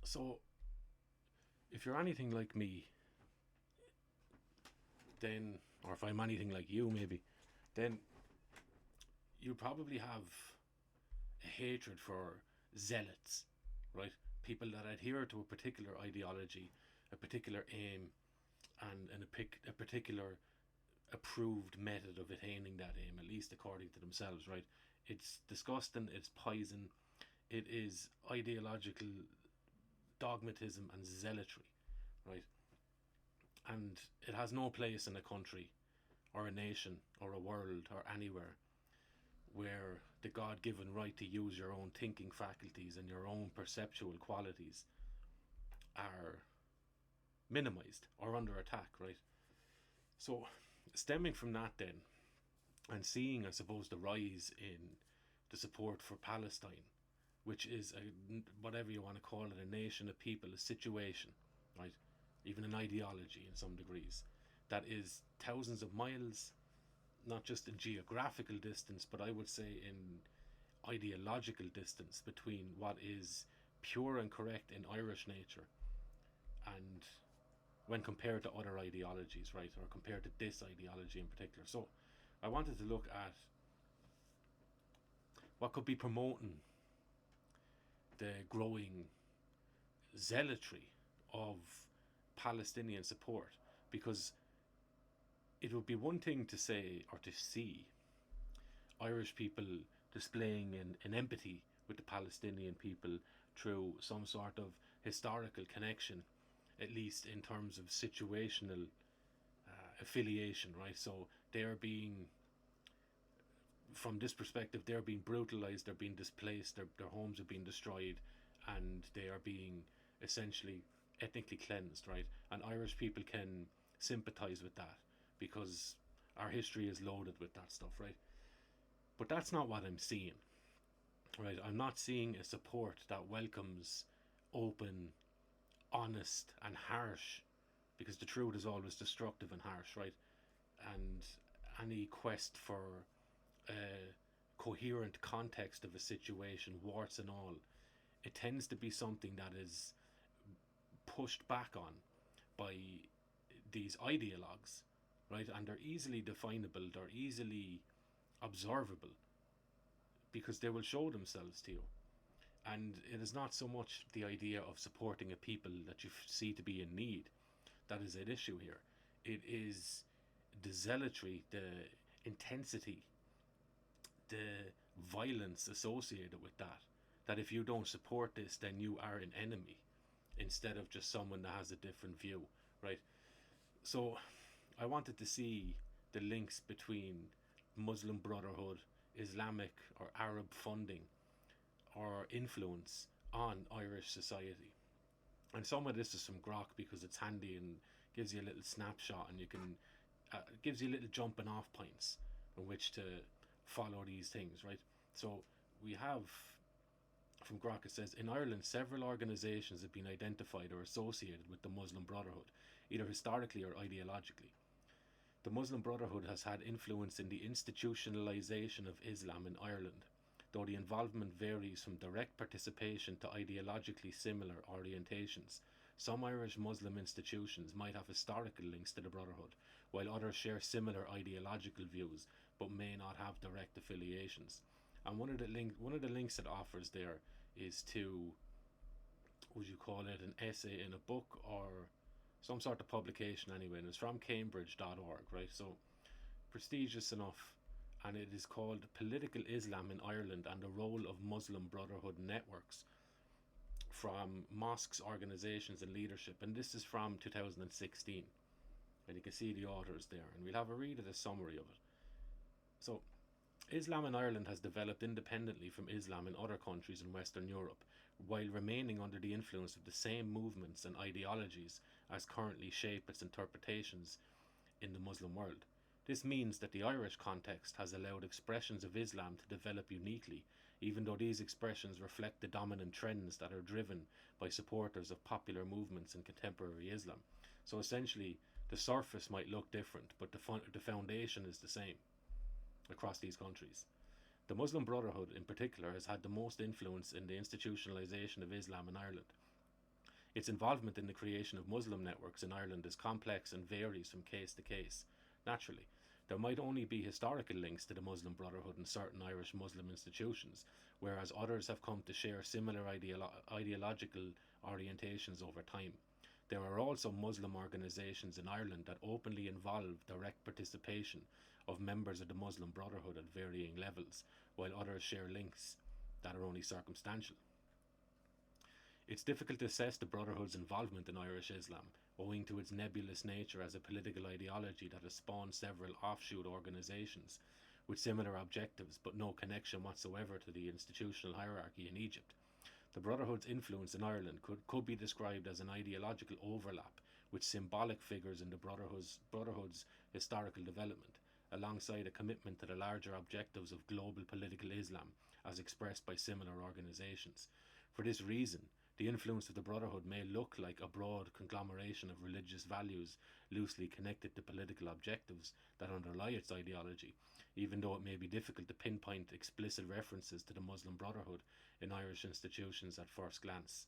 So, if you're anything like me, then, or if I'm anything like you, maybe, then you probably have a hatred for zealots, right? People that adhere to a particular ideology, a particular aim, and a particular approved method of attaining that aim, at least according to themselves, right? It's disgusting, it's poison, it is ideological dogmatism and zealotry, right? And it has no place in a country or a nation or a world or anywhere where the God given right to use your own thinking faculties and your own perceptual qualities are minimized or under attack, right? So, stemming from that, then, and seeing, I suppose, the rise in the support for Palestine, which is whatever you want to call it, a nation, a people, a situation, right? Even an ideology in some degrees, that is thousands of miles, not just in geographical distance, but I would say in ideological distance between what is pure and correct in Irish nature and when compared to other ideologies, right? Or compared to this ideology in particular. So I wanted to look at what could be promoting the growing zealotry of Palestinian support, because it would be one thing to say or to see Irish people displaying an empathy with the Palestinian people through some sort of historical connection, at least in terms of situational affiliation, right? So they're being, from this perspective, they're being brutalized, they're being displaced, their homes are being destroyed, and they are being essentially ethnically cleansed, right? And Irish people can sympathize with that because our history is loaded with that stuff, right? But that's not what I'm seeing, right? I'm not seeing a support that welcomes open, honest, and harsh, because the truth is always destructive and harsh, right? And any quest for a coherent context of a situation, warts and all, it tends to be something that is pushed back on by these ideologues, right? And they're easily definable, they're easily observable, because they will show themselves to you. And it is not so much the idea of supporting a people that you see to be in need that is at issue here. It is the zealotry, the intensity, the violence associated with that. That if you don't support this, then you are an enemy instead of just someone that has a different view, right? So I wanted to see the links between Muslim Brotherhood, Islamic or Arab funding or influence on Irish society. And some of this is from Grok because it's handy and gives you a little snapshot, and you can gives you little jumping off points on which to follow these things, right? So we have from Grok, it says in Ireland several organisations have been identified or associated with the Muslim Brotherhood, either historically or ideologically. The Muslim Brotherhood has had influence in the institutionalisation of Islam in Ireland, though the involvement varies from direct participation to ideologically similar orientations. Some Irish Muslim institutions might have historical links to the Brotherhood, while others share similar ideological views but may not have direct affiliations. And one of the links it offers there is to, would you call it an essay in a book or some sort of publication anyway, and it's from Cambridge.org, right? So prestigious enough, and it is called Political Islam in Ireland and the Role of Muslim Brotherhood Networks from Mosques, Organisations and Leadership, and this is from 2016, and you can see the authors there, and we'll have a read of the summary of it. So Islam in Ireland has developed independently from Islam in other countries in Western Europe, while remaining under the influence of the same movements and ideologies as currently shape its interpretations in the Muslim world. This means that the Irish context has allowed expressions of Islam to develop uniquely, even though these expressions reflect the dominant trends that are driven by supporters of popular movements in contemporary Islam. So essentially, the surface might look different, but the foundation is the same across these countries. The Muslim Brotherhood in particular has had the most influence in the institutionalisation of Islam in Ireland. Its involvement in the creation of Muslim networks in Ireland is complex and varies from case to case. Naturally, there might only be historical links to the Muslim Brotherhood in certain Irish Muslim institutions, whereas others have come to share similar ideological orientations over time. There are also Muslim organisations in Ireland that openly involve direct participation of members of the Muslim Brotherhood at varying levels, while others share links that are only circumstantial. It's difficult to assess the Brotherhood's involvement in Irish Islam, owing to its nebulous nature as a political ideology that has spawned several offshoot organisations with similar objectives but no connection whatsoever to the institutional hierarchy in Egypt. The Brotherhood's influence in Ireland could be described as an ideological overlap with symbolic figures in the Brotherhood's historical development, alongside a commitment to the larger objectives of global political Islam as expressed by similar organisations. For this reason, the influence of the Brotherhood may look like a broad conglomeration of religious values loosely connected to political objectives that underlie its ideology, even though it may be difficult to pinpoint explicit references to the Muslim Brotherhood in Irish institutions at first glance.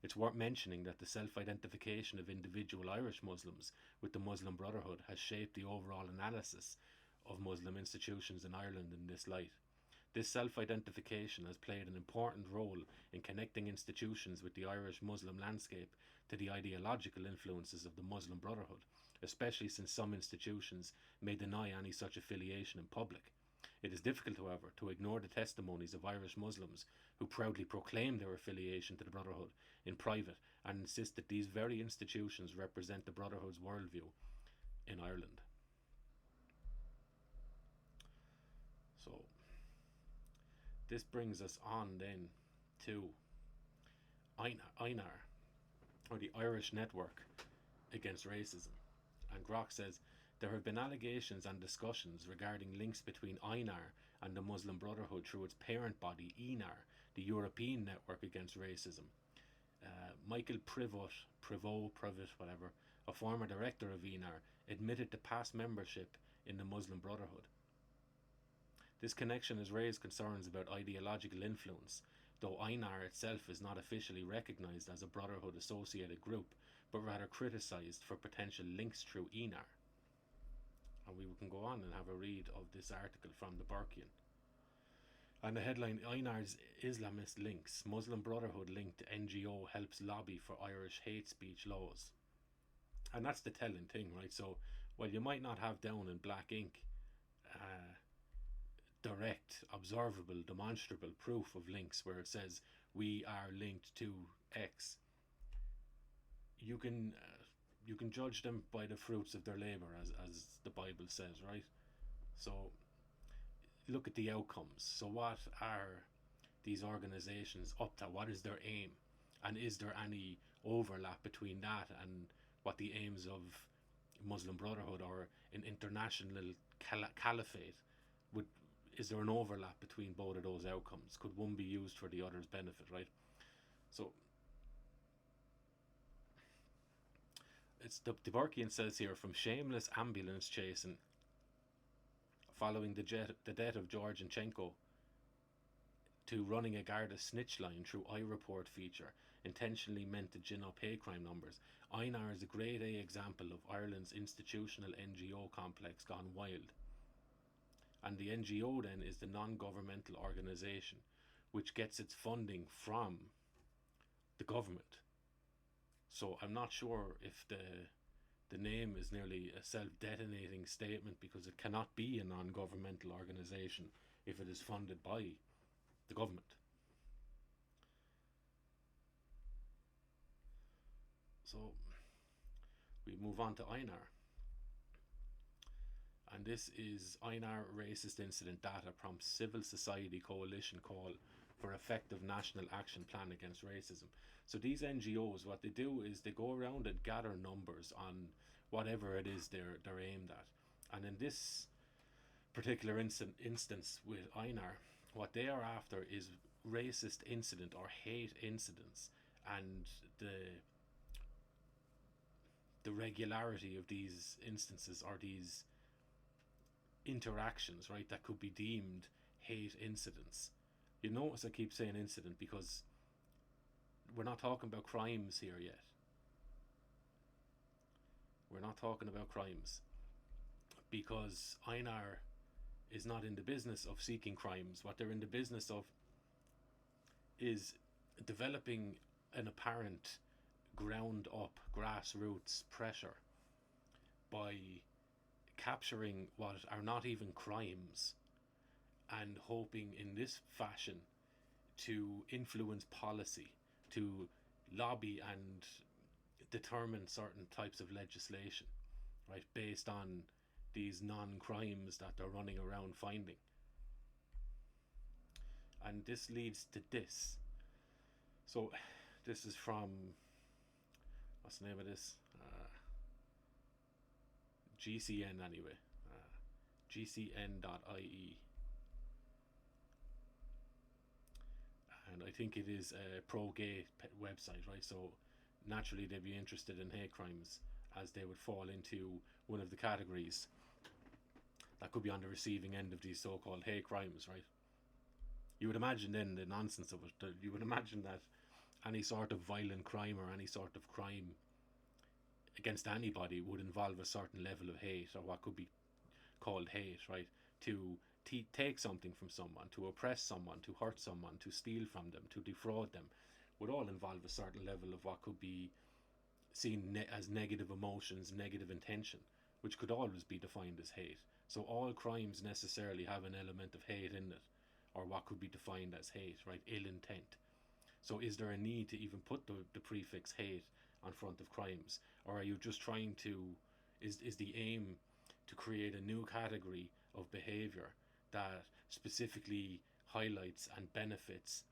It's worth mentioning that the self-identification of individual Irish Muslims with the Muslim Brotherhood has shaped the overall analysis of Muslim institutions in Ireland in this light. This self-identification has played an important role in connecting institutions with the Irish Muslim landscape to the ideological influences of the Muslim Brotherhood, especially since some institutions may deny any such affiliation in public. It is difficult, however, to ignore the testimonies of Irish Muslims who proudly proclaim their affiliation to the Brotherhood in private and insist that these very institutions represent the Brotherhood's worldview in Ireland. So, this brings us on then to INAR, or the Irish Network Against Racism. And Grock says, there have been allegations and discussions regarding links between INAR and the Muslim Brotherhood through its parent body, INAR, the European Network Against Racism. Michael Privat, whatever, a former director of INAR, admitted to past membership in the Muslim Brotherhood. This connection has raised concerns about ideological influence, though INAR itself is not officially recognised as a Brotherhood associated group, but rather criticised for potential links through INAR. And we can go on and have a read of this article from the Burkean. And the headline, INAR's Islamist links, Muslim Brotherhood linked NGO helps lobby for Irish hate speech laws. And that's the telling thing, right? So, while you might not have down in black ink direct, observable, demonstrable proof of links where it says we are linked to X, you can judge them by the fruits of their labour, as the Bible says, right? So look at the outcomes. So what are these organisations up to? What is their aim? And is there any overlap between that and what the aims of Muslim Brotherhood or an international caliphate would? Is there an overlap between both of those outcomes? Could one be used for the other's benefit, right? So it's the Burkean says here, from shameless ambulance chasing following the death of Georgianchenko to running a Garda snitch line through iReport feature intentionally meant to gin up hate crime numbers. INAR is a grade A example of Ireland's institutional NGO complex gone wild. And the NGO then is the non-governmental organisation which gets its funding from the government. So I'm not sure if the name is nearly a self-detonating statement, because it cannot be a non-governmental organisation if it is funded by the government. So we move on to INAR. And this is INAR Racist Incident Data prompts Civil Society Coalition call for effective national action plan against racism. So these NGOs, what they do is they go around and gather numbers on whatever it is they're aimed at. And in this particular instance with INAR, what they are after is racist incident or hate incidents, and the regularity of these instances or these interactions, right, that could be deemed hate incidents. You notice I keep saying incident because we're not talking about crimes here yet. We're not talking about crimes, because INAR is not in the business of seeking crimes. What they're in the business of is developing an apparent ground up grassroots pressure by capturing what are not even crimes and hoping in this fashion to influence policy, to lobby and determine certain types of legislation, right, based on these non-crimes that they're running around finding. And this leads to this. So this is from, what's the name of this? GCN anyway. GCN.ie. And I think it is a pro-gay website, right? So naturally they'd be interested in hate crimes, as they would fall into one of the categories that could be on the receiving end of these so-called hate crimes, right? You would imagine then the nonsense of it. You would imagine that any sort of violent crime or any sort of crime against anybody would involve a certain level of hate, or what could be called hate, right? To take something from someone, to oppress someone, to hurt someone, to steal from them, to defraud them, would all involve a certain level of what could be seen as negative emotions, negative intention, which could always be defined as hate. So all crimes necessarily have an element of hate in it, or what could be defined as hate, right? Ill intent. So is there a need to even put the prefix hate on front of crimes? Or are you just trying to, is the aim to create a new category of behaviour that specifically highlights and benefits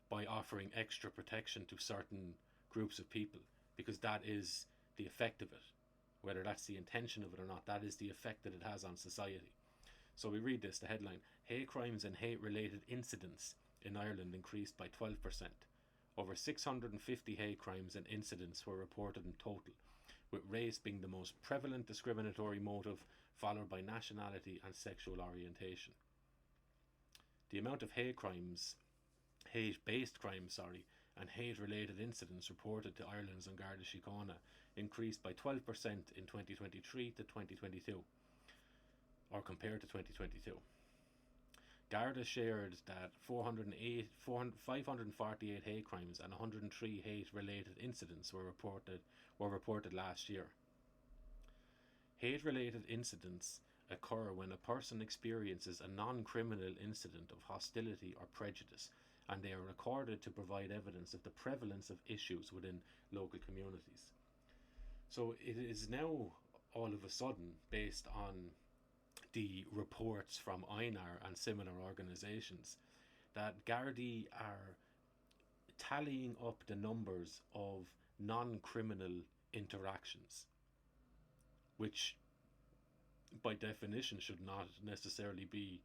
by offering extra protection to certain groups of people? Because that is the effect of it. Whether that's the intention of it or not, that is the effect that it has on society. So we read this, the headline: hate crimes and hate-related incidents in Ireland increased by 12%. Over 650 hate crimes and incidents were reported in total, with race being the most prevalent discriminatory motive, followed by nationality and sexual orientation. The amount of hate-based crimes, and hate-related incidents reported to Ireland's An Garda Síochána increased by 12% in 2023 to 2022, or compared to 2022. Garda shared that 548 hate crimes and 103 hate-related incidents were reported last year. Hate-related incidents occur when a person experiences a non-criminal incident of hostility or prejudice, and they are recorded to provide evidence of the prevalence of issues within local communities. So it is now all of a sudden, based on the reports from INAR and similar organisations, that Gardaí are tallying up the numbers of non-criminal interactions, which by definition should not necessarily be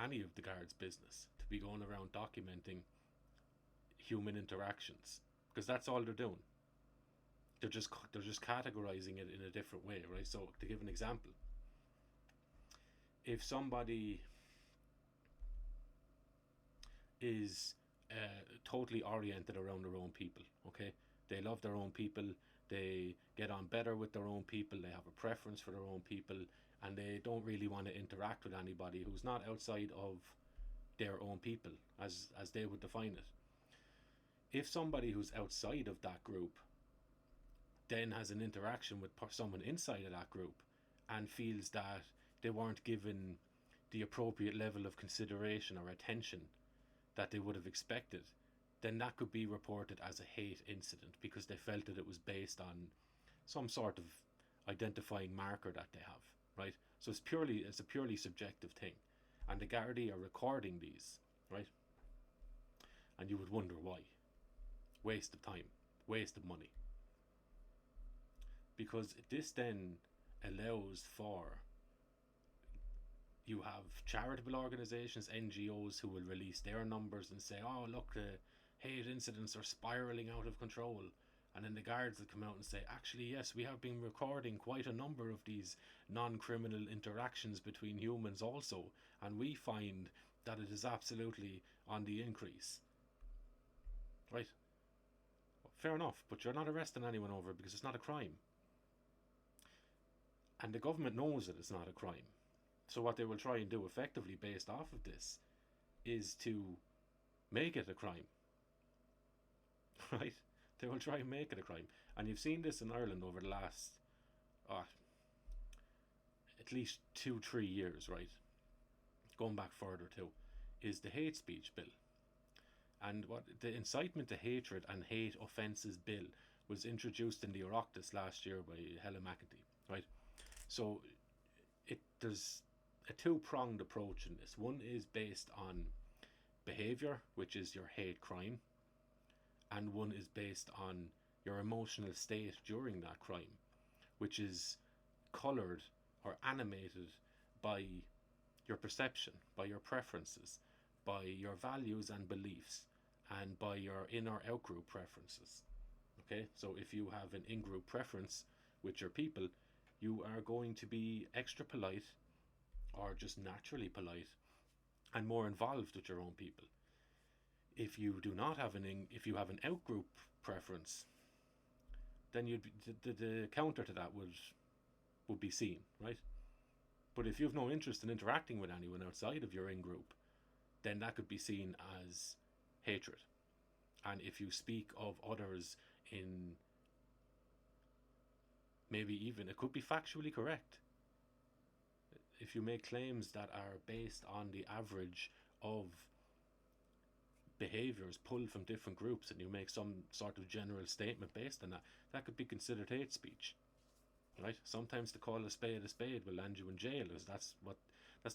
any of the guards' business, to be going around documenting human interactions, because that's all they're doing. They're just categorizing it in a different way, right? So to give an example, if somebody is totally oriented around their own people, okay, they love their own people, they get on better with their own people, they have a preference for their own people, and they don't really want to interact with anybody who's not outside of their own people, as they would define it. If somebody who's outside of that group then has an interaction with someone inside of that group and feels that they weren't given the appropriate level of consideration or attention that they would have expected, then that could be reported as a hate incident, because they felt that it was based on some sort of identifying marker that they have, right? So it's a purely subjective thing, and the Gardaí are recording these, right? And you would wonder why. Waste of time, waste of money. Because this then allows for, you have charitable organisations, NGOs, who will release their numbers and say, oh look, the hate incidents are spiralling out of control. And then the guards will come out and say, actually yes, we have been recording quite a number of these non-criminal interactions between humans also, and we find that it is absolutely on the increase. right? Fair enough, but you're not arresting anyone over it because it's not a crime. And the government knows that it's not a crime. So what they will try and do effectively based off of this is to make it a crime, right? They will try and make it a crime. And you've seen this in Ireland over the last at least 2-3 years, right? Going back further too, is the hate speech bill. And what the incitement to hatred and hate offences bill was introduced in the Oireachtas last year by Helen McEntee, right? So there's a two-pronged approach in this. One is based on behaviour, which is your hate crime, and one is based on your emotional state during that crime, which is coloured or animated by your perception, by your preferences, by your values and beliefs, and by your in or out group preferences. Okay, so if you have an in group preference with your people, you are going to be extra polite or just naturally polite and more involved with your own people. If you do not have if you have an out group preference, then the counter to that would be seen, right? But if you have no interest in interacting with anyone outside of your in group, then that could be seen as hatred. And if you speak of others in maybe even, it could be factually correct. If you make claims that are based on the average of behaviours pulled from different groups and you make some sort of general statement based on that, that could be considered hate speech. Right? Sometimes to call a spade will land you in jail, as that's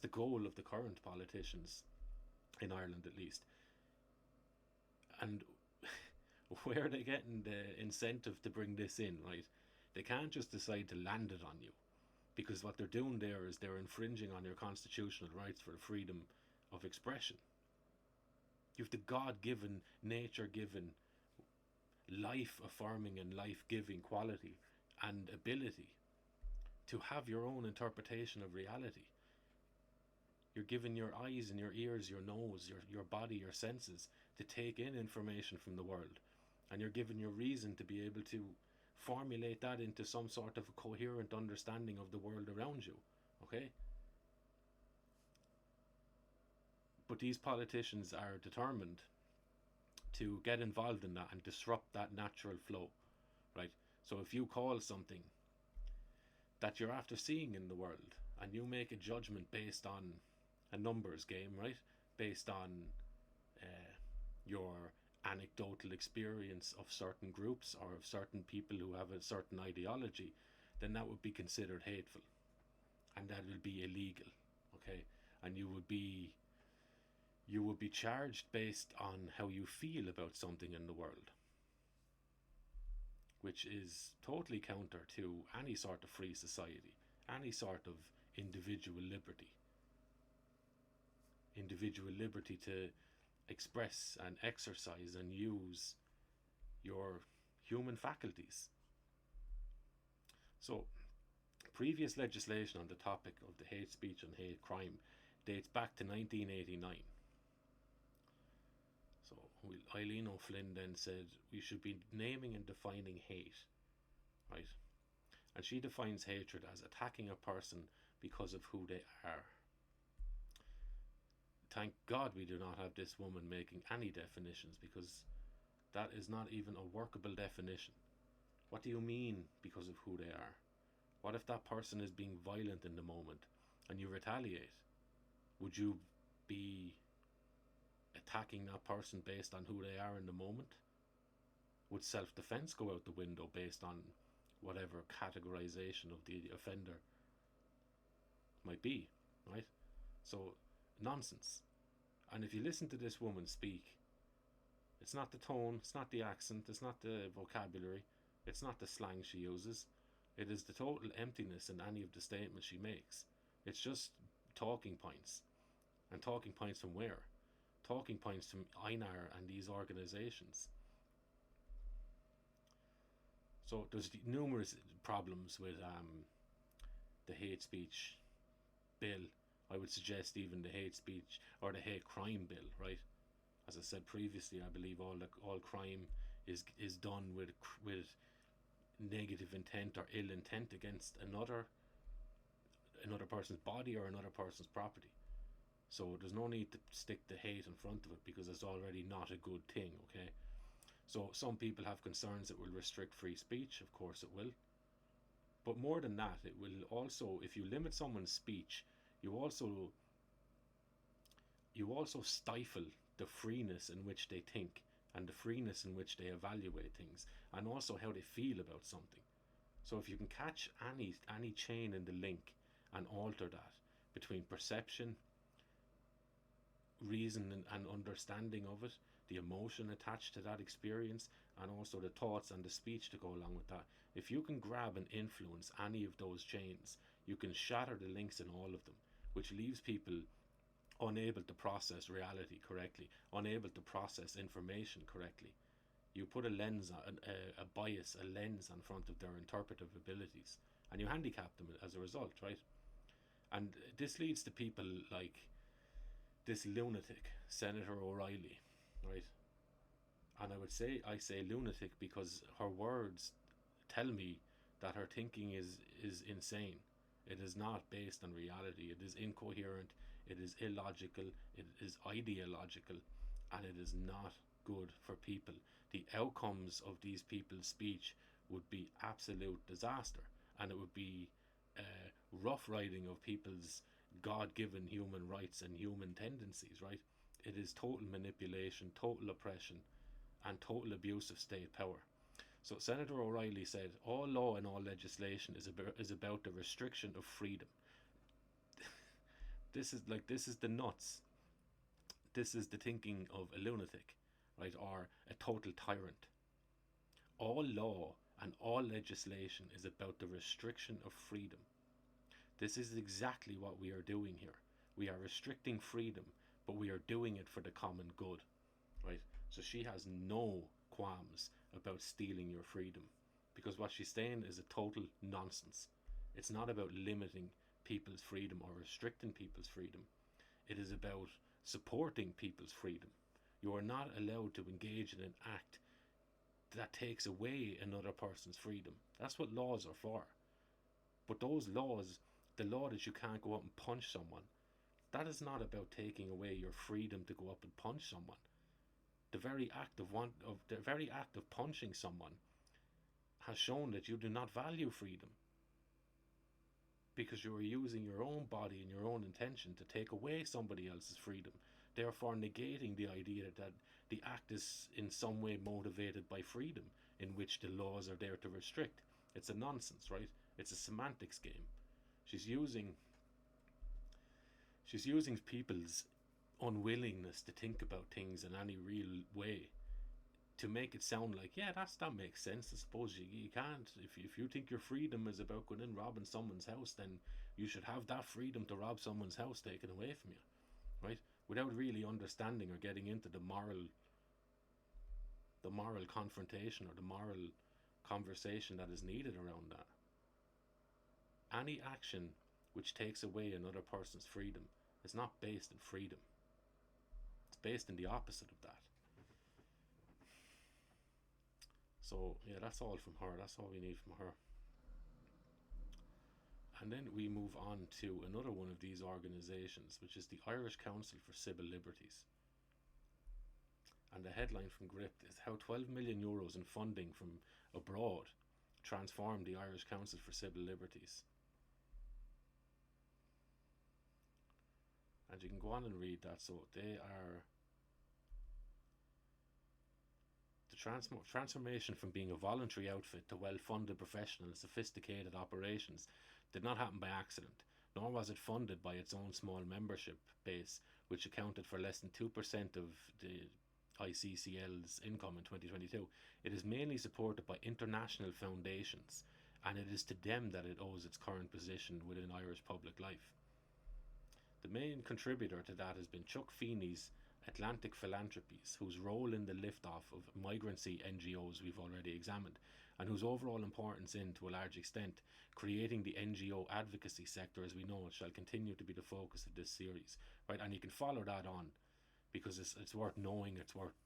the goal of the current politicians in Ireland, at least. And where are they getting the incentive to bring this in, right? They can't just decide to land it on you, because what they're doing there is they're infringing on your constitutional rights for the freedom of expression. You have the God-given, nature-given, life-affirming and life-giving quality and ability to have your own interpretation of reality. You're given your eyes and your ears, your nose, your body, your senses to take in information from the world. And you're given your reason to be able to formulate that into some sort of a coherent understanding of the world around you. Okay? But these politicians are determined to get involved in that and disrupt that natural flow, right? So if you call something that you're after seeing in the world and you make a judgment based on a numbers game, right? Based on your anecdotal experience of certain groups or of certain people who have a certain ideology, then that would be considered hateful, and that will be illegal. Okay, and you would be charged based on how you feel about something in the world, which is totally counter to any sort of free society, any sort of individual liberty. Individual liberty to express and exercise and use your human faculties. So, previous legislation on the topic of the hate speech and hate crime dates back to 1989. So, Eileen O'Flynn then said we should be naming and defining hate, right? And she defines hatred as attacking a person because of who they are. Thank God we do not have this woman making any definitions, because that is not even a workable definition. What do you mean because of who they are? What if that person is being violent in the moment and you retaliate? Would you be attacking that person based on who they are in the moment? Would self-defense go out the window based on whatever categorization of the offender might be, right? So, nonsense. And if you listen to this woman speak, it's not the tone, it's not the accent, it's not the vocabulary, it's not the slang she uses. It is the total emptiness in any of the statements she makes. It's just talking points. And talking points from where? Talking points from INAR and these organizations. So there's numerous problems with the hate speech bill. I would suggest even the hate speech or the hate crime bill, right? As I said previously, I believe all crime is done with negative intent or ill intent against another person's body or another person's property. So there's no need to stick the hate in front of it, because it's already not a good thing, okay? So some people have concerns it will restrict free speech. Of course it will. But more than that, it will also, if you limit someone's speech, you also stifle the freeness in which they think, and the freeness in which they evaluate things, and also how they feel about something. So if you can catch any chain in the link and alter that between perception, reason and understanding of it, the emotion attached to that experience, and also the thoughts and the speech to go along with that, if you can grab and influence any of those chains, you can shatter the links in all of them, which leaves people unable to process reality correctly, unable to process information correctly. You put a lens, a bias, a lens in front of their interpretive abilities, and you handicap them as a result, right? And this leads to people like this lunatic, Senator O'Reilly, right? And I say lunatic because her words tell me that her thinking is insane. It is not based on reality. It is incoherent. It is illogical. It is ideological, and it is not good for people. The outcomes of these people's speech would be absolute disaster, and it would be rough riding of people's God-given human rights and human tendencies, right? It is total manipulation, total oppression, and total abuse of state power. So Senator O'Reilly said, all law and all legislation is about the restriction of freedom. This is the nuts. This is the thinking of a lunatic, right? Or a total tyrant. All law and all legislation is about the restriction of freedom. This is exactly what we are doing here. We are restricting freedom, but we are doing it for the common good, right? So she has no qualms about stealing your freedom, because what she's saying is a total nonsense. It's not about limiting people's freedom or restricting people's freedom. It is about supporting people's freedom. You are not allowed to engage in an act that takes away another person's freedom. That's what laws are for. But those laws, the law that you can't go up and punch someone, that is not about taking away your freedom to go up and punch someone. The very act of punching someone has shown that you do not value freedom, because you are using your own body and your own intention to take away somebody else's freedom, therefore negating the idea that the act is in some way motivated by freedom, in which the laws are there to restrict. It's a nonsense, right? It's a semantics game. She's using people's unwillingness to think about things in any real way to make it sound like, yeah, that makes sense. I suppose you can't, if you think your freedom is about going in robbing someone's house, then you should have that freedom to rob someone's house taken away from you, right? Without really understanding or getting into the moral confrontation or the moral conversation that is needed around that. Any action which takes away another person's freedom is not based in freedom. It's based in the opposite of that. So yeah, that's all from her. That's all we need from her. And then we move on to another one of these organisations, which is the Irish Council for Civil Liberties. And the headline from Gript is how 12 million euros in funding from abroad transformed the Irish Council for Civil Liberties. And you can go on and read that. So they are the transformation from being a voluntary outfit to well-funded professional and sophisticated operations did not happen by accident, nor was it funded by its own small membership base, which accounted for less than 2% of the ICCL's income in 2022. It is mainly supported by international foundations, and it is to them that it owes its current position within Irish public life. The main contributor to that has been Chuck Feeney's Atlantic Philanthropies, whose role in the lift-off of migrancy NGOs we've already examined, and whose overall importance in, to a large extent, creating the NGO advocacy sector as we know it shall continue to be the focus of this series. Right, and you can follow that on because it's worth knowing, it's worth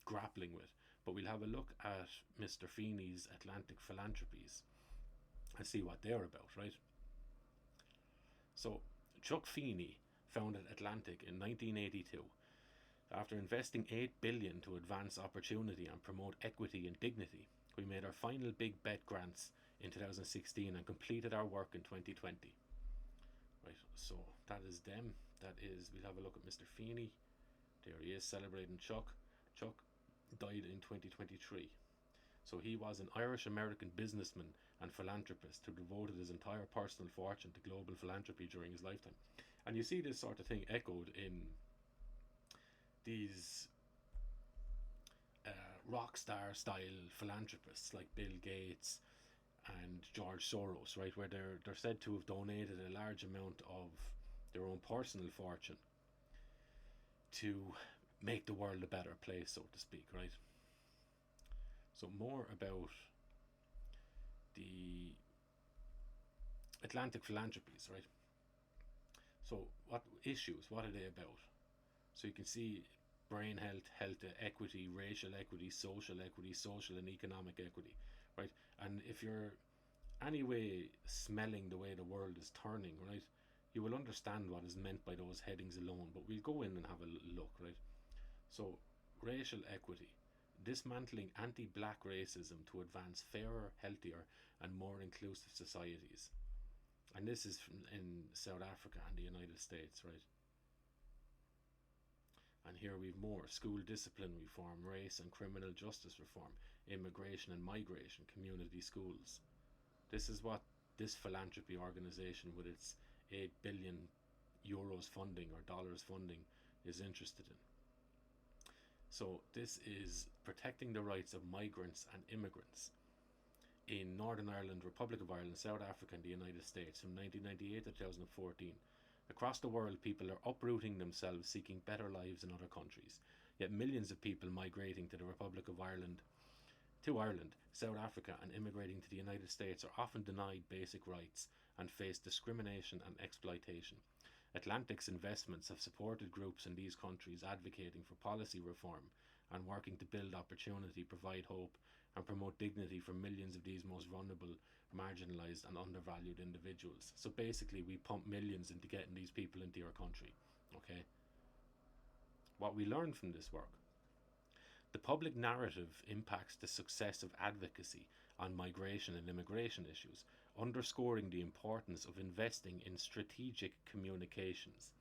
grappling with. But we'll have a look at Mr. Feeney's Atlantic Philanthropies and see what they're about, right? So Chuck Feeney founded Atlantic in 1982 after investing $8 billion to advance opportunity and promote equity and dignity. We made our final big bet grants in 2016 and completed our work in 2020. Right, so that is them. That is, we'll have a look at Mr. Feeney. There he is celebrating Chuck. Chuck died in 2023. So he was an Irish-American businessman and philanthropist who devoted his entire personal fortune to global philanthropy during his lifetime. And you see this sort of thing echoed in these rock star style philanthropists like Bill Gates and George Soros, right, where they're said to have donated a large amount of their own personal fortune to make the world a better place, so to speak, right? So more about the Atlantic Philanthropies, right? So what issues, what are they about? So you can see brain health, health equity, racial equity, social and economic equity, right? And if you're anyway smelling the way the world is turning, right, you will understand what is meant by those headings alone. But we'll go in and have a look, right? So racial equity, dismantling anti-black racism to advance fairer, healthier and more inclusive societies. And this is in South Africa and the United States, right? And here we've more: school discipline reform, race and criminal justice reform, immigration and migration, community schools. This is what this philanthropy organization with its 8 billion euros funding or dollars funding is interested in. So this is protecting the rights of migrants and immigrants in Northern Ireland, Republic of Ireland, South Africa and the United States from 1998 to 2014. Across the world, people are uprooting themselves seeking better lives in other countries. Yet millions of people migrating to the Republic of Ireland, South Africa and immigrating to the United States are often denied basic rights and face discrimination and exploitation. Atlantic's investments have supported groups in these countries advocating for policy reform and working to build opportunity, provide hope and promote dignity for millions of these most vulnerable, marginalised and undervalued individuals. So basically we pump millions into getting these people into your country. Okay. What we learn from this work: the public narrative impacts the success of advocacy on migration and immigration issues, underscoring the importance of investing in strategic communications.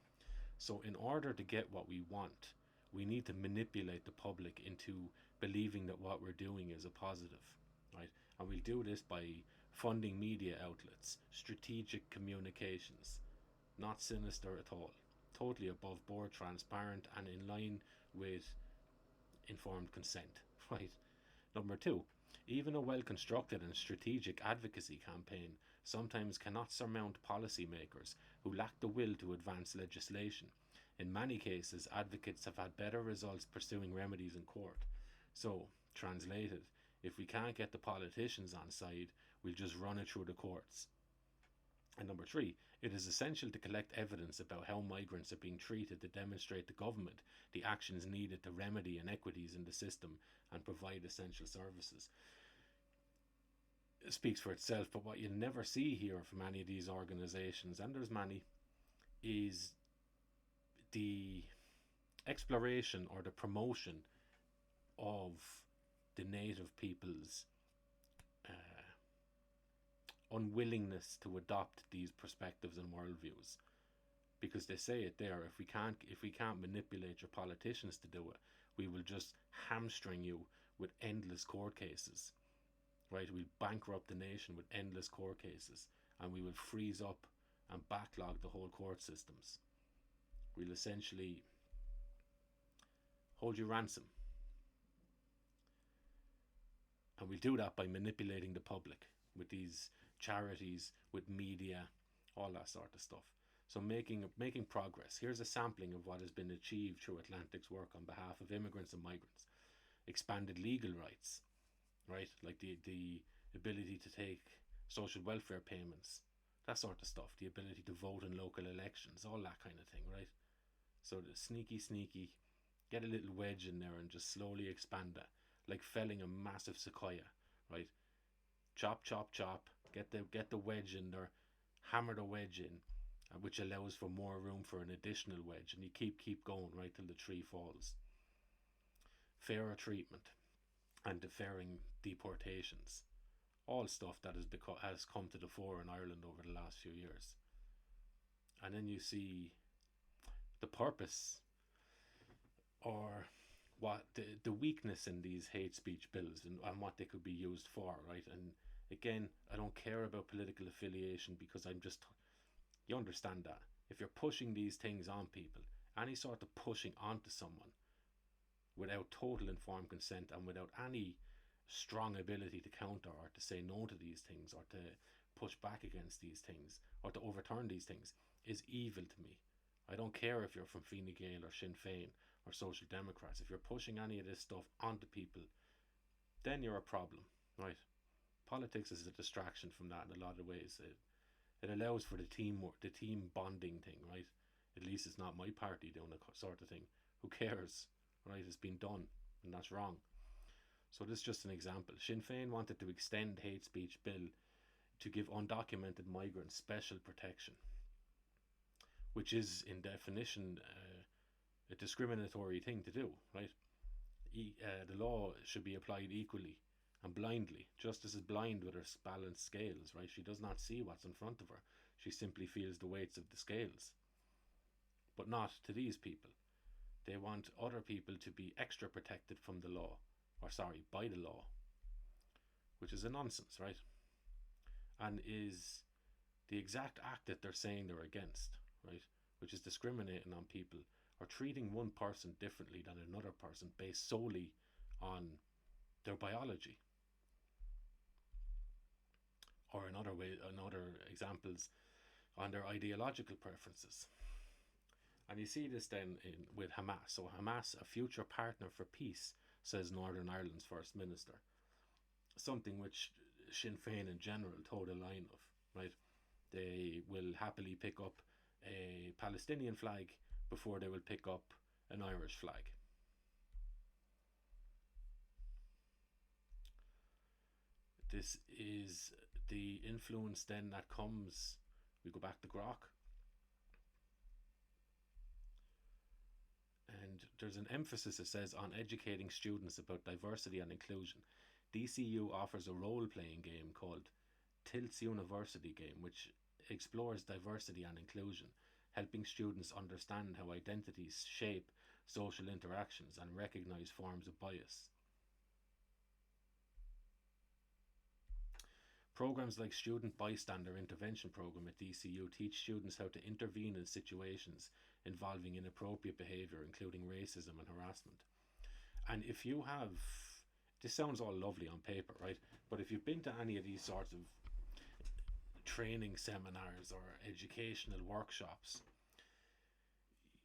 So in order to get what we want, we need to manipulate the public into believing that what we're doing is a positive, right? And we'll do this by funding media outlets, strategic communications, not sinister at all, totally above board, transparent and in line with informed consent, right? Number 2, even a well-constructed and strategic advocacy campaign sometimes cannot surmount policymakers who lack the will to advance legislation. In many cases, advocates have had better results pursuing remedies in court. So, translated, if we can't get the politicians on side, we'll just run it through the courts. And number 3, it is essential to collect evidence about how migrants are being treated to demonstrate to government the actions needed to remedy inequities in the system and provide essential services. It speaks for itself, but what you never see here from any of these organisations, and there's many, is the exploration or the promotion of the native people's unwillingness to adopt these perspectives and worldviews, because they say it there: if we can't manipulate your politicians to do it, we will just hamstring you with endless court cases, right? We'll bankrupt the nation with endless court cases, and we will freeze up and backlog the whole court systems. We'll essentially hold you ransom, and we'll do that by manipulating the public with these charities, with media, all that sort of stuff. So making progress. Here's a sampling of what has been achieved through Atlantic's work on behalf of immigrants and migrants. Expanded legal rights, right? Like the ability to take social welfare payments, that sort of stuff. The ability to vote in local elections, all that kind of thing, right? So the sneaky Get a little wedge in there and just slowly expand it, like felling a massive sequoia, right? Chop, chop, chop. Get the wedge in there, hammer the wedge in, which allows for more room for an additional wedge, and you keep going right till the tree falls. Fairer treatment and deferring deportations, all stuff that has come to the fore in Ireland over the last few years. And then you see the purpose, or what the weakness in these hate speech bills, and what they could be used for, right? And again, I don't care about political affiliation, because you understand that if you're pushing these things on people, any sort of pushing onto someone without total informed consent and without any strong ability to counter or to say no to these things or to push back against these things or to overturn these things is evil to me. I don't care if you're from Fine Gael or Sinn Féin or Social Democrats. If you're pushing any of this stuff onto people, then you're a problem, right? Politics is a distraction from that in a lot of ways. It allows for the team bonding thing, right? At least it's not my party doing a sort of thing. Who cares, right? It's been done, and that's wrong. So this is just an example. Sinn Féin wanted to extend hate speech bill to give undocumented migrants special protection, which is in definition a discriminatory thing to do, right? The law should be applied equally and blindly. Justice is blind with her balanced scales, right? She does not see what's in front of her. She simply feels the weights of the scales. But not to these people. They want other people to be extra protected from the law, or sorry, by the law, which is a nonsense, right? And is the exact act that they're saying they're against, right? Which is discriminating on people or treating one person differently than another person based solely on their biology. Or in other examples, on their ideological preferences. And you see this then with Hamas. So Hamas, a future partner for peace, says Northern Ireland's First Minister. Something which Sinn Féin in general toe the line of, right? They will happily pick up a Palestinian flag before they will pick up an Irish flag. This is the influence then that comes, we go back to Grok, and there's an emphasis, it says, on educating students about diversity and inclusion. DCU offers a role-playing game called Tilt's University Game, which explores diversity and inclusion, helping students understand how identities shape social interactions and recognize forms of bias. Programs like Student Bystander Intervention Program at DCU teach students how to intervene in situations involving inappropriate behaviour, including racism and harassment. And if you have, this sounds all lovely on paper, right? But if you've been to any of these sorts of training seminars or educational workshops,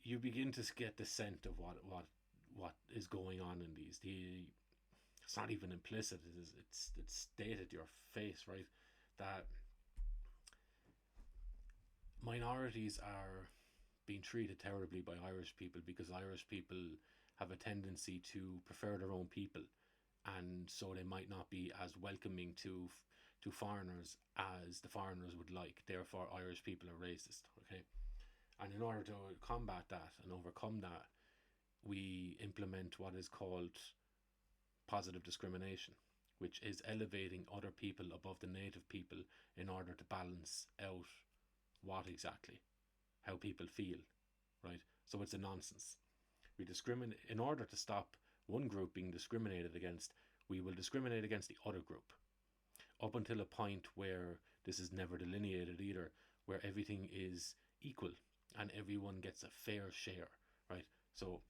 you begin to get the scent of what is going on in these. It's not even implicit, it's stated to your face, right? That minorities are being treated terribly by Irish people because Irish people have a tendency to prefer their own people, and so they might not be as welcoming to foreigners as the foreigners would like. Therefore, Irish people are racist, okay? And in order to combat that and overcome that, we implement what is called positive discrimination, which is elevating other people above the native people in order to balance out what exactly, how people feel, right? So it's a nonsense. We discriminate in order to stop one group being discriminated against. We will discriminate against the other group up until a point where this is never delineated either, where everything is equal and everyone gets a fair share, right? So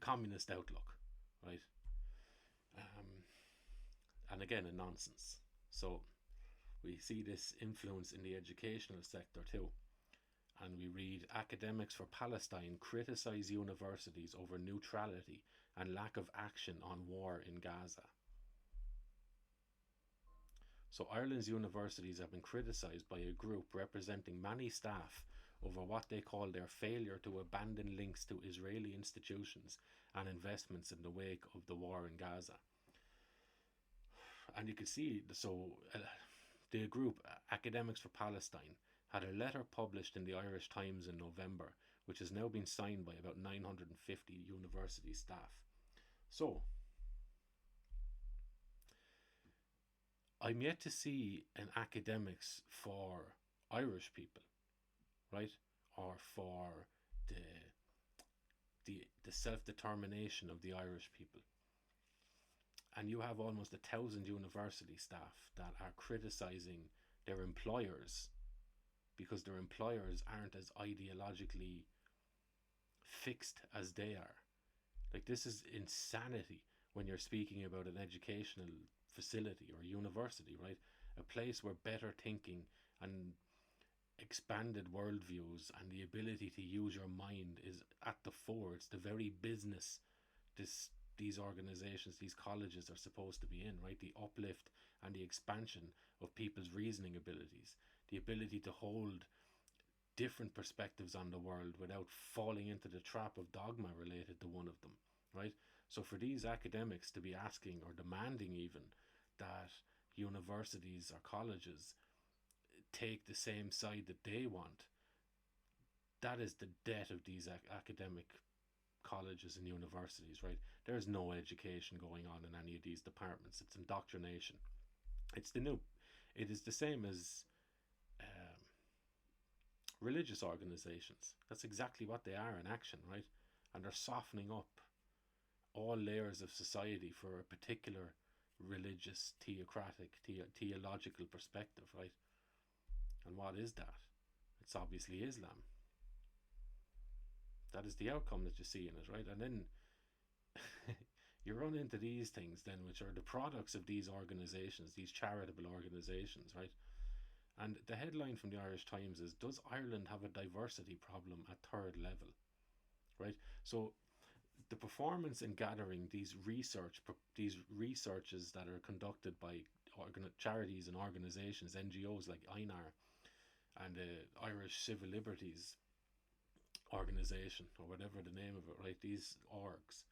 communist outlook, right? And again, a nonsense. So we see this influence in the educational sector too. And we read, academics for Palestine criticise universities over neutrality and lack of action on war in Gaza. So Ireland's universities have been criticised by a group representing many staff over what they call their failure to abandon links to Israeli institutions and investments in the wake of the war in Gaza. And you can see, the group Academics for Palestine had a letter published in the Irish Times in November, which has now been signed by about 950 university staff. So, I'm yet to see an academics for Irish people, right? Or for the self-determination of the Irish people. And you have almost 1,000 university staff that are criticizing their employers because their employers aren't as ideologically fixed as they are. Like, this is insanity when you're speaking about an educational facility or university, right? A place where better thinking and expanded worldviews and the ability to use your mind is at the fore. It's the very business these organizations, these colleges are supposed to be in, right? The uplift and the expansion of people's reasoning abilities, the ability to hold different perspectives on the world without falling into the trap of dogma related to one of them, right? So for these academics to be asking or demanding even that universities or colleges take the same side that they want, that is the death of these academic colleges and universities, right? There's no education going on in any of these departments. It's indoctrination. It is the same as religious organizations. That's exactly what they are in action, right? And they're softening up all layers of society for a particular religious, theocratic, theological perspective, right? And what is that? It's obviously Islam. That is the outcome that you see in it, right? And then you run into these things then, which are the products of these organizations, these charitable organizations, right? And the headline from the Irish Times is, does Ireland have a diversity problem at third level? Right? So the performance in gathering these researches that are conducted by charities and organizations, NGOs like INAR and the Irish Civil Liberties organization, or whatever the name of it, right? These orgs,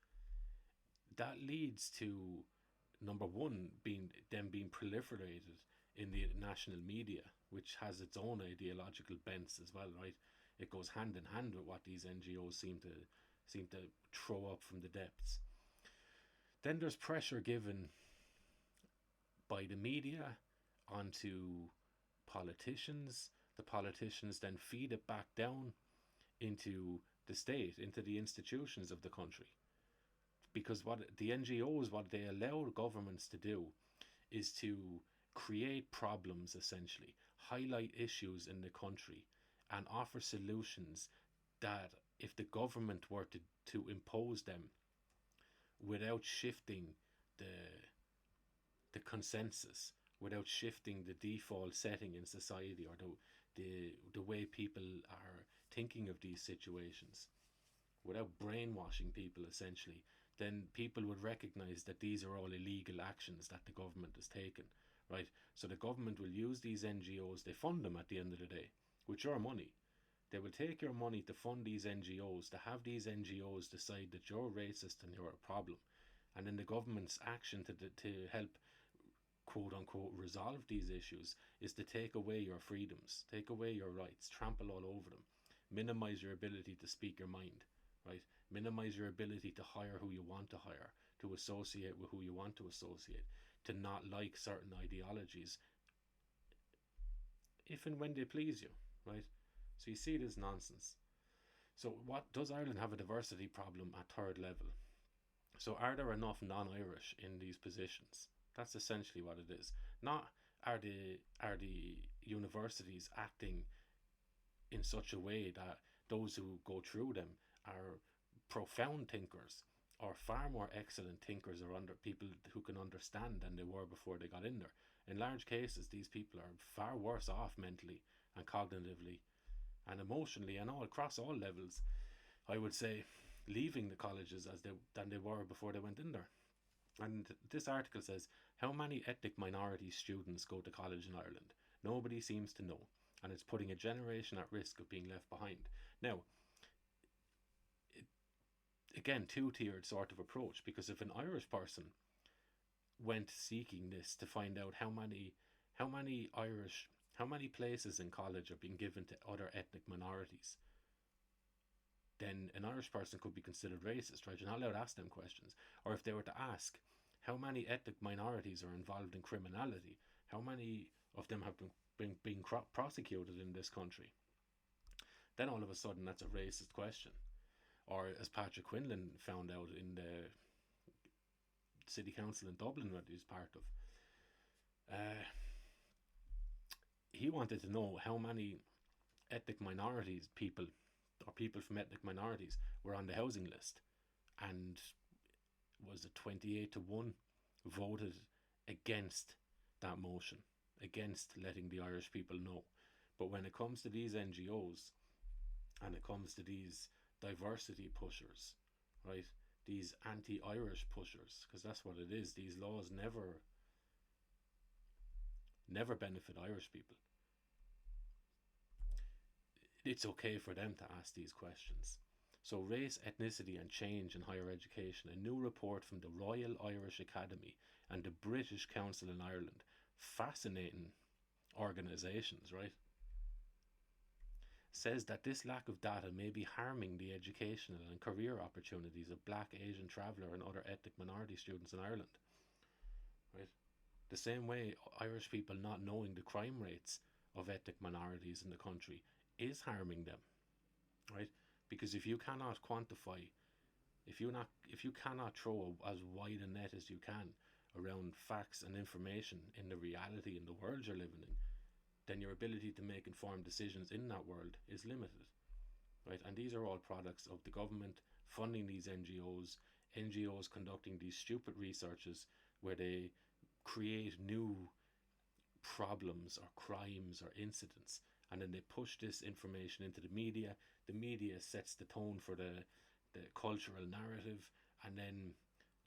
that leads to, number one, being proliferated in the national media, which has its own ideological bents as well, right? It goes hand in hand with what these NGOs seem to throw up from the depths. Then there's pressure given by the media onto politicians. The politicians then feed it back down into the state, into the institutions of the country. Because what the NGOs, what they allow governments to do is to create problems, essentially, highlight issues in the country and offer solutions that, if the government were to impose them without shifting the consensus, without shifting the default setting in society, or the way people are thinking of these situations, without brainwashing people, essentially, then people would recognize that these are all illegal actions that the government has taken, right? So the government will use these NGOs, they fund them at the end of the day, with your money. They will take your money to fund these NGOs, to have these NGOs decide that you're racist and you're a problem. And then the government's action to help, quote unquote, resolve these issues is to take away your freedoms, take away your rights, trample all over them, minimize your ability to speak your mind, right? Minimize your ability to hire who you want to hire, to associate with who you want to associate, to not like certain ideologies if and when they please you, right? So you see this nonsense. So what does Ireland have a diversity problem at third level? So are there enough non-Irish in these positions? That's essentially what it is. Not are the universities acting in such a way that those who go through them are profound thinkers, or far more excellent thinkers, or under people who can understand than they were before they got in there. In large cases, these people are far worse off mentally and cognitively and emotionally and all across all levels, I would say, leaving the colleges than they were before they went in there. And this article says, how many ethnic minority students go to college in Ireland? Nobody seems to know. and it's putting a generation at risk of being left behind. Now, again, two-tiered sort of approach, because if an Irish person went seeking this to find out how many places in college are being given to other ethnic minorities, then an Irish person could be considered racist, right? You're not allowed to ask them questions. Or if they were to ask how many ethnic minorities are involved in criminality, how many of them have been prosecuted in this country, then all of a sudden that's a racist question. Or as Patrick Quinlan found out in the city council in Dublin that he was part of, he wanted to know how many ethnic minorities people, or people from ethnic minorities, were on the housing list, and was it 28-1 voted against that motion, against letting the Irish people know. But when it comes to these NGOs, and it comes to these diversity pushers, right, these anti-Irish pushers, because that's what it is, these laws never benefit Irish people. It's okay for them to ask these questions. So race, ethnicity and change in higher education, a new report from the Royal Irish Academy and the British Council in Ireland, fascinating organisations, right, says that this lack of data may be harming the educational and career opportunities of Black, Asian, traveller and other ethnic minority students in Ireland. Right? The same way Irish people not knowing the crime rates of ethnic minorities in the country is harming them. Right? Because if you cannot quantify, if you cannot throw as wide a net as you can around facts and information in the reality in the world you're living in, then your ability to make informed decisions in that world is limited, right? And these are all products of the government funding these NGOs conducting these stupid researches where they create new problems or crimes or incidents, and then they push this information into the media. The media sets the tone for the cultural narrative, and then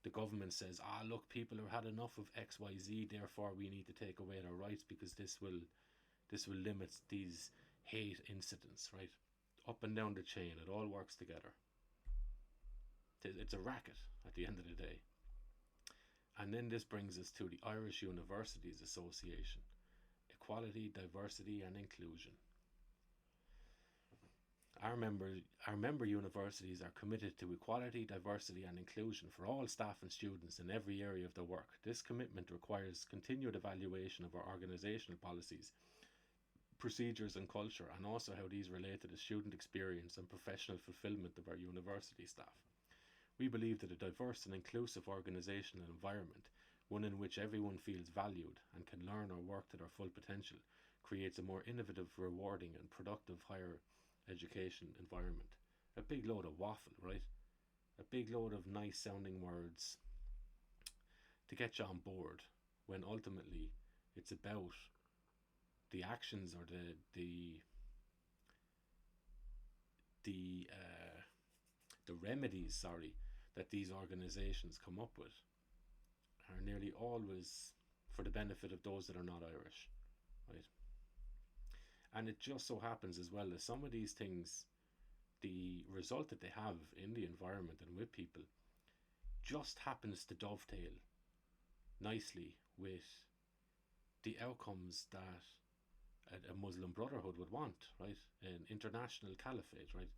the government says, look, people have had enough of XYZ, therefore we need to take away their rights because this will limit these hate incidents, right? Up and down the chain, it all works together. It's a racket at the end of the day. And then this brings us to the Irish Universities Association, Equality, Diversity and Inclusion. Our member universities are committed to equality, diversity and inclusion for all staff and students in every area of their work. This commitment requires continued evaluation of our organisational policies, procedures and culture, and also how these relate to the student experience and professional fulfilment of our university staff. We believe that a diverse and inclusive organisational environment, one in which everyone feels valued and can learn or work to their full potential, creates a more innovative, rewarding and productive higher education environment. A big load of waffle, right? A big load of nice sounding words to get you on board, when ultimately it's about the actions or the remedies, that these organisations come up with are nearly always for the benefit of those that are not Irish, right? And it just so happens as well that some of these things, the result that they have in the environment and with people, just happens to dovetail nicely with the outcomes that a Muslim Brotherhood would want, right? An international caliphate, right?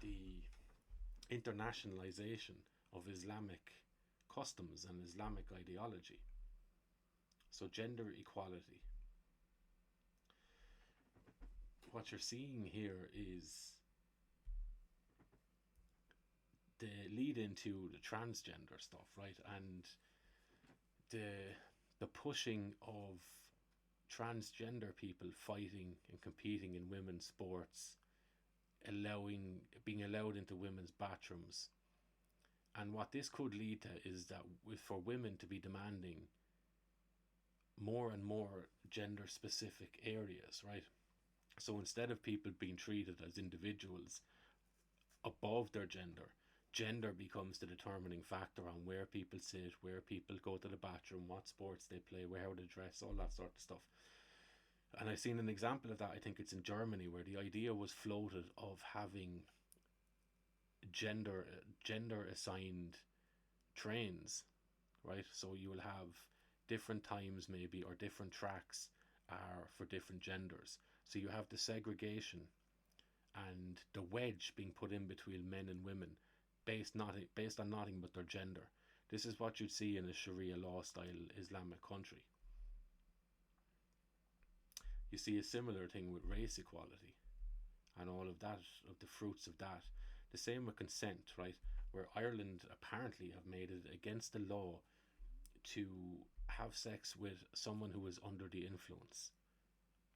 The internationalization of Islamic customs and Islamic ideology. So gender equality. What you're seeing here is the lead into the transgender stuff, right? And the pushing of transgender people fighting and competing in women's sports, being allowed into women's bathrooms. And what this could lead to is that for women to be demanding more and more gender specific areas, right? So instead of people being treated as individuals above their gender becomes the determining factor on where people sit, where people go to the bathroom, what sports they play, how they dress, all that sort of stuff. And I've seen an example of that. I think it's in Germany, where the idea was floated of having gender assigned trains, right? So you will have different times maybe, or different tracks are for different genders. So you have the segregation and the wedge being put in between men and women based on nothing but their gender. This is what you'd see in a Sharia law style Islamic country. You see a similar thing with race equality and all of that, of the fruits of that. The same with consent, right? Where Ireland apparently have made it against the law to have sex with someone who is under the influence,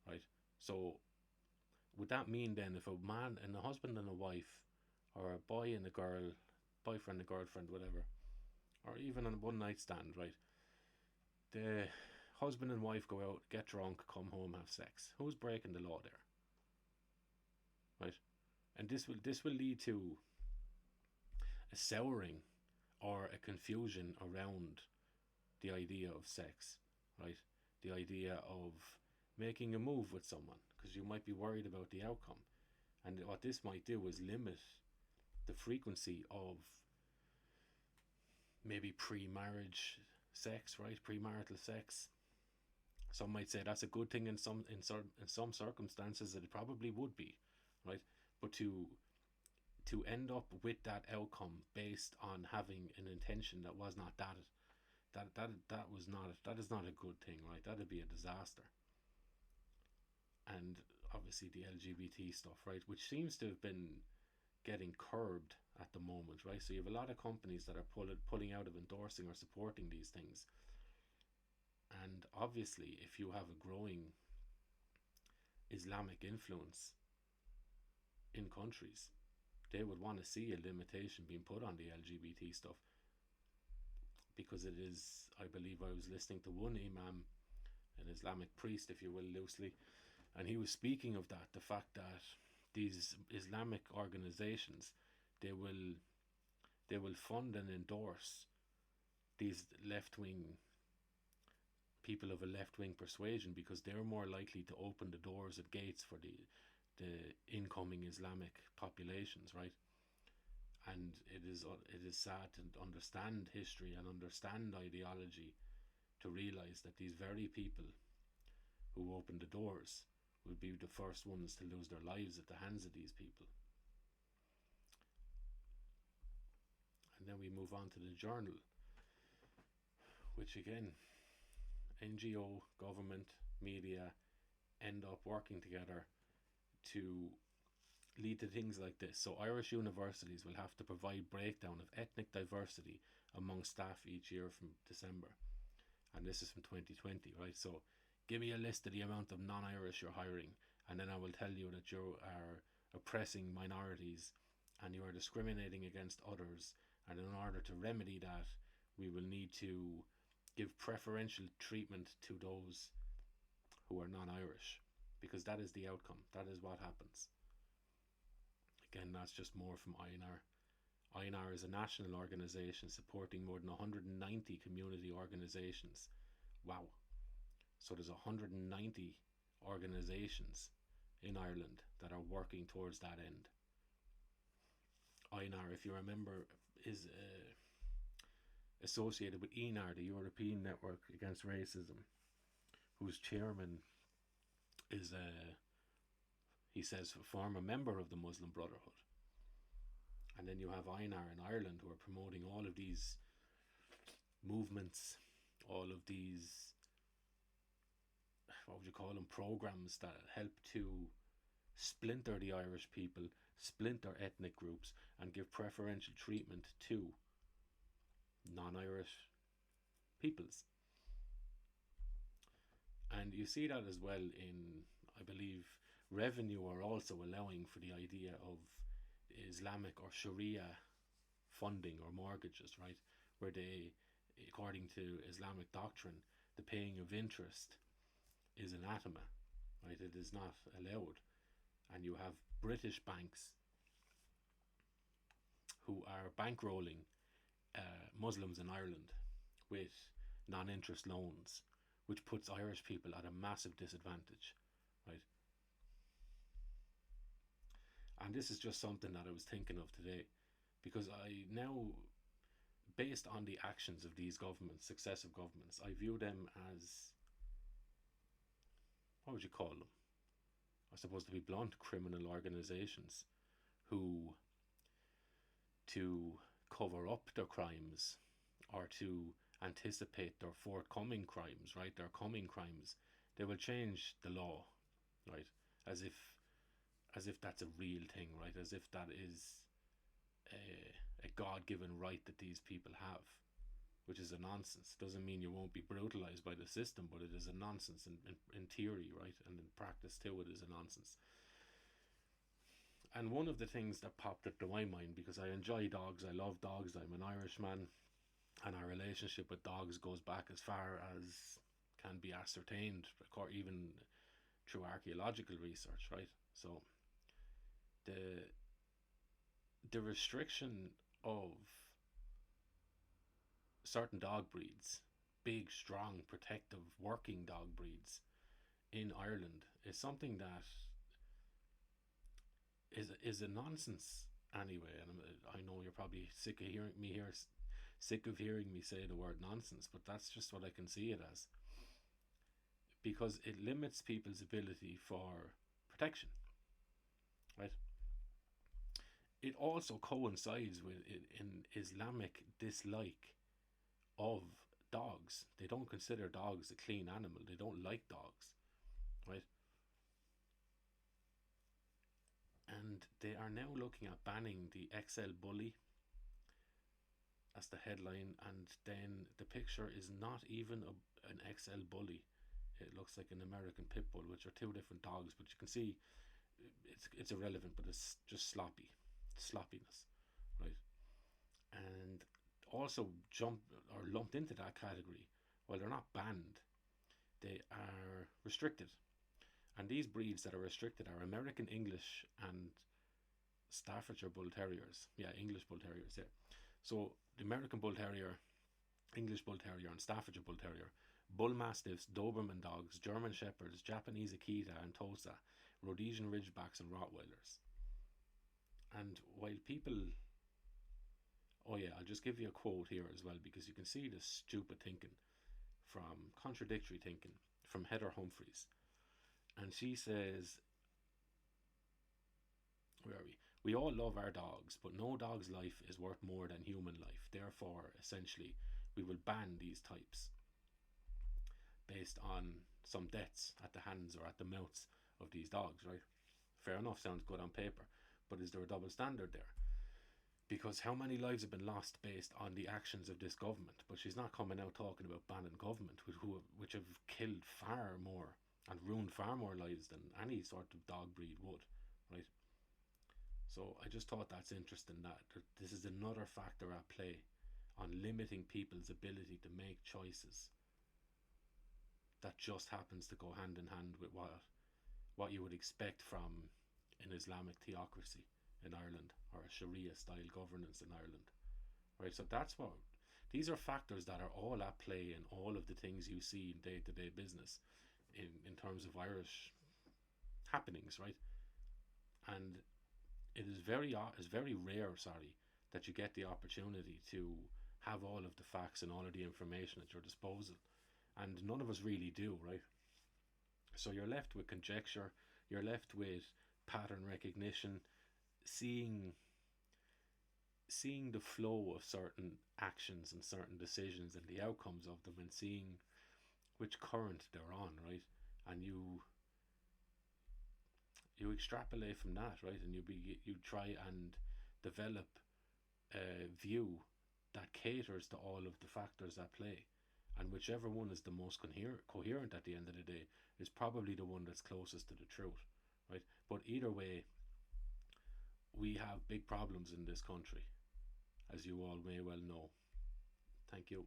right? So would that mean then, if a man and a husband and a wife, or a boy and a girl, boyfriend and girlfriend, whatever, or even on a one night stand, right? The husband and wife go out, get drunk, come home, have sex. Who's breaking the law there, right? And this will lead to a souring or a confusion around the idea of sex, right? The idea of making a move with someone, because you might be worried about the outcome. And what this might do is limit the frequency of maybe pre-marriage sex, right? Premarital sex. Some might say that's a good thing in some circumstances. It probably would be, right? But to end up with that outcome based on having an intention that was not that is not a good thing, right? That'd be a disaster. And obviously the LGBT stuff, right, which seems to have been getting curbed at the moment, right? So you have a lot of companies that are pulling out of endorsing or supporting these things. And obviously, if you have a growing Islamic influence in countries, they would want to see a limitation being put on the LGBT stuff, because it is, I believe I was listening to one imam, an Islamic priest, if you will, loosely, and he was speaking of that, the fact that these Islamic organizations, they will fund and endorse these left-wing people of a left-wing persuasion, because they're more likely to open the doors and gates for the incoming Islamic populations, right? And it is sad to understand history and understand ideology to realize that these very people who opened the doors will be the first ones to lose their lives at the hands of these people. And then we move on to the journal, which again, NGO, government, media end up working together to lead to things like this. So Irish universities will have to provide breakdown of ethnic diversity among staff each year from December. And this is from 2020, right? So give me a list of the amount of non-Irish you're hiring, and then I will tell you that you are oppressing minorities and you are discriminating against others. And in order to remedy that, we will need to give preferential treatment to those who are non-Irish, because that is the outcome. That is what happens. Again, that's just more from INAR. INAR is a national organisation supporting more than 190 community organisations. Wow. So there's 190 organisations in Ireland that are working towards that end. INAR, if you remember, is associated with INAR, the European Network Against Racism, whose chairman is he says a former member of the Muslim Brotherhood. And then you have INAR in Ireland, who are promoting all of these movements, all of these, what would you call them, programs that help to splinter the Irish people, splinter ethnic groups, and give preferential treatment to non-Irish peoples. And you see that as well in, I believe, Revenue are also allowing for the idea of Islamic or Sharia funding or mortgages, right? Where they, according to Islamic doctrine, the paying of interest is anathema, right? It is not allowed. And you have British banks who are bankrolling Muslims in Ireland with non-interest loans, which puts Irish people at a massive disadvantage. right? And this is just something that I was thinking of today, because I now, based on the actions of these governments, successive governments, I view them as, what would you call them? I suppose, to be blunt, criminal organizations who, to cover up their crimes or to anticipate their forthcoming crimes, right? Their coming crimes, they will change the law, right? As if that's a real thing, right? As if that is a God-given right that these people have, which is a nonsense. Doesn't mean you won't be brutalized by the system, but it is a nonsense in theory, right? And in practice too, it is a nonsense. And one of the things that popped into my mind, because I enjoy dogs, I love dogs, I'm an Irishman, and our relationship with dogs goes back as far as can be ascertained, even through archaeological research, right? So the restriction of certain dog breeds, big, strong, protective, working dog breeds in Ireland, is something that is a nonsense anyway. And I know you're probably sick of hearing me say the word nonsense, but that's just what I can see it as, because it limits people's ability for protection, right? It also coincides with an Islamic dislike of dogs. They don't consider dogs a clean animal. They don't like dogs, right? And they are now looking at banning the XL bully. That's the headline, and then the picture is not even an XL bully. It looks like an American pit bull, which are two different dogs, but you can see it's irrelevant, but it's just sloppiness, right? And also lumped into that category, while they're not banned, they are restricted. And these breeds that are restricted are American English and Staffordshire Bull Terriers. Yeah, English Bull Terriers, yeah. So the American Bull Terrier, English Bull Terrier, and Staffordshire Bull Terrier, Bull Mastiffs, Doberman dogs, German Shepherds, Japanese Akita and Tosa, Rhodesian Ridgebacks, and Rottweilers. And while people, oh yeah, I'll just give you a quote here as well, because you can see the stupid thinking, contradictory thinking, from Heather Humphreys. And she says, where are we? We all love our dogs, but no dog's life is worth more than human life. Therefore, essentially, we will ban these types based on some deaths at the hands or at the mouths of these dogs, right? Fair enough, sounds good on paper, but is there a double standard there? Because how many lives have been lost based on the actions of this government? But she's not coming out talking about banning government, which have killed far more and ruined far more lives than any sort of dog breed would, right? So I just thought that's interesting, that this is another factor at play on limiting people's ability to make choices that just happens to go hand in hand with what you would expect from an Islamic theocracy in Ireland, or a Sharia style governance in Ireland, right? So these are factors that are all at play in all of the things you see in day-to-day business in terms of Irish happenings, right? And it is very rare, that you get the opportunity to have all of the facts and all of the information at your disposal, and none of us really do, right? So you're left with conjecture, you're left with pattern recognition, seeing the flow of certain actions and certain decisions and the outcomes of them, and seeing which current they're on, right? And you extrapolate from that, right? And you try and develop a view that caters to all of the factors at play, and whichever one is the most coherent at the end of the day is probably the one that's closest to the truth, right? But either way, we have big problems in this country, as you all may well know. Thank you.